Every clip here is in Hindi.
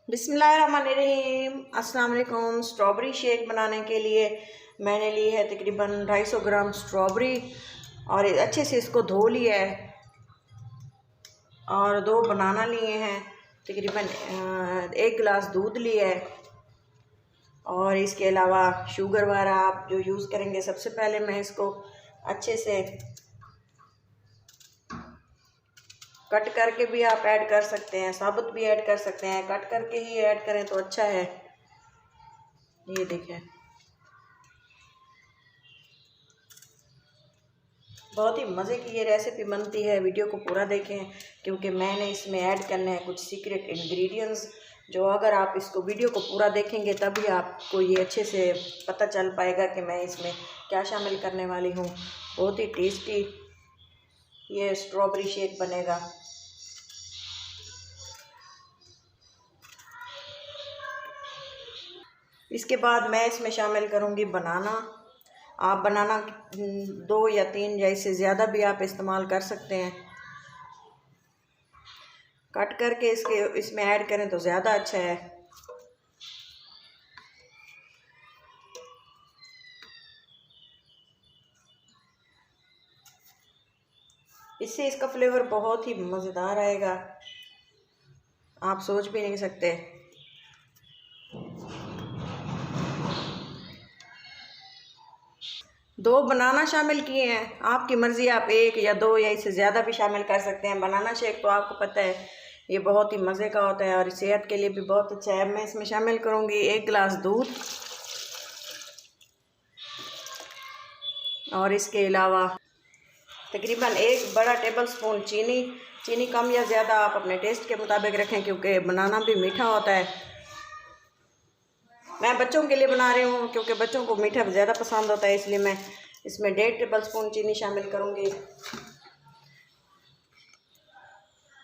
बिस्मिल्लाहिर्रहमानिर्रहीम। अस्सलाम वालेकुम। स्ट्रॉबेरी शेक बनाने के लिए मैंने ली है तकरीबन 250 ग्राम स्ट्रॉबेरी और अच्छे से इसको धो लिया है और 2 बनाना लिए हैं। तकरीबन 1 गिलास दूध लिया है और इसके अलावा शुगर वगैरह आप जो यूज़ करेंगे। सबसे पहले मैं इसको अच्छे से कट करके भी आप ऐड कर सकते हैं, साबुत भी ऐड कर सकते हैं। कट करके ही ऐड करें तो अच्छा है। ये देखें, बहुत ही मज़े की ये रेसिपी बनती है। वीडियो को पूरा देखें क्योंकि मैंने इसमें ऐड करने हैं कुछ सीक्रेट इंग्रेडिएंट्स जो अगर आप इसको वीडियो को पूरा देखेंगे तभी आपको ये अच्छे से पता चल पाएगा कि मैं इसमें क्या शामिल करने वाली हूँ। बहुत ही टेस्टी ये स्ट्रॉबेरी शेक बनेगा। इसके बाद मैं इसमें शामिल करूँगी बनाना। आप बनाना 2 या 3 या इससे ज़्यादा भी आप इस्तेमाल कर सकते हैं। कट करके इसमें ऐड करें तो ज़्यादा अच्छा है। इससे इसका फ्लेवर बहुत ही मज़ेदार आएगा, आप सोच भी नहीं सकते। दो बनाना शामिल किए हैं, आपकी मर्ज़ी, आप 1 या 2 या इससे ज़्यादा भी शामिल कर सकते हैं। बनाना शेक तो आपको पता है ये बहुत ही मज़े का होता है और सेहत के लिए भी बहुत अच्छा है। मैं इसमें शामिल करूँगी 1 गिलास दूध और इसके अलावा तकरीबन 1 बड़ा टेबल स्पून चीनी। चीनी कम या ज़्यादा आप अपने टेस्ट के मुताबिक रखें क्योंकि बनाना भी मीठा होता है। मैं बच्चों के लिए बना रही हूँ क्योंकि बच्चों को मीठा ज़्यादा पसंद होता है, इसलिए मैं इसमें 1.5 टेबल स्पून चीनी शामिल करूँगी।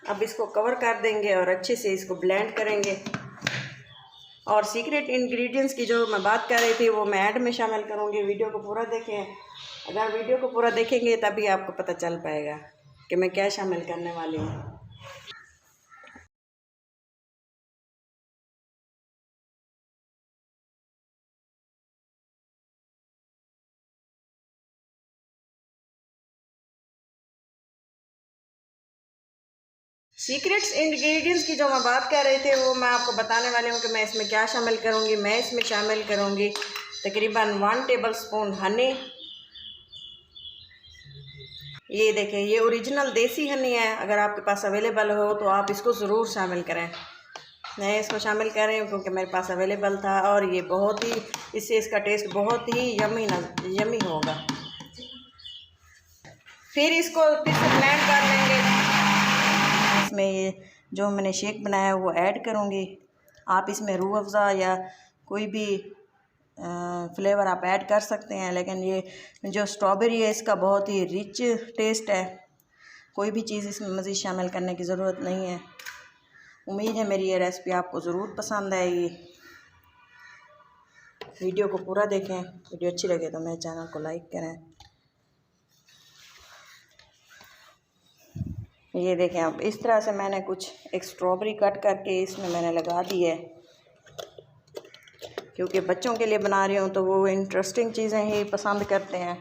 अब इसको कवर कर देंगे और अच्छे से इसको ब्लेंड करेंगे। और सीक्रेट इंग्रेडिएंट्स की जो मैं बात कर रही थी वो मैं ऐड में शामिल करूँगी। वीडियो को पूरा देखें, अगर वीडियो को पूरा देखेंगे तभी आपको पता चल पाएगा कि मैं क्या शामिल करने वाली हूँ। सीक्रेट्स इंग्रेडिएंट्स की जो मैं बात कर रही थी वो मैं आपको बताने वाली हूँ कि मैं इसमें क्या शामिल करूँगी। मैं इसमें शामिल करूँगी तकरीबन 1 टेबल स्पून हनी। ये देखें, ये ओरिजिनल देसी हनी है। अगर आपके पास अवेलेबल हो तो आप इसको ज़रूर शामिल करें। मैं इसको शामिल कर रही हूँ क्योंकि मेरे पास अवेलेबल था और ये बहुत ही, इससे इसका टेस्ट बहुत ही यमी होगा। फिर इसको फिर से ब्लेंड कर लेंगे। इसमें ये जो मैंने शेक बनाया है वो ऐड करूँगी। आप इसमें रूह अफ़ज़ा या कोई भी फ्लेवर आप ऐड कर सकते हैं, लेकिन ये जो स्ट्रॉबेरी है इसका बहुत ही रिच टेस्ट है। कोई भी चीज़ इसमें मज़ीद शामिल करने की ज़रूरत नहीं है। उम्मीद है मेरी ये रेसिपी आपको ज़रूर पसंद आएगी। वीडियो को पूरा देखें, वीडियो अच्छी लगे तो मेरे चैनल को लाइक करें। ये देखें, अब इस तरह से मैंने कुछ एक स्ट्रॉबेरी कट करके इसमें मैंने लगा दी है क्योंकि बच्चों के लिए बना रही हूँ तो वो इंटरेस्टिंग चीज़ें ही पसंद करते हैं।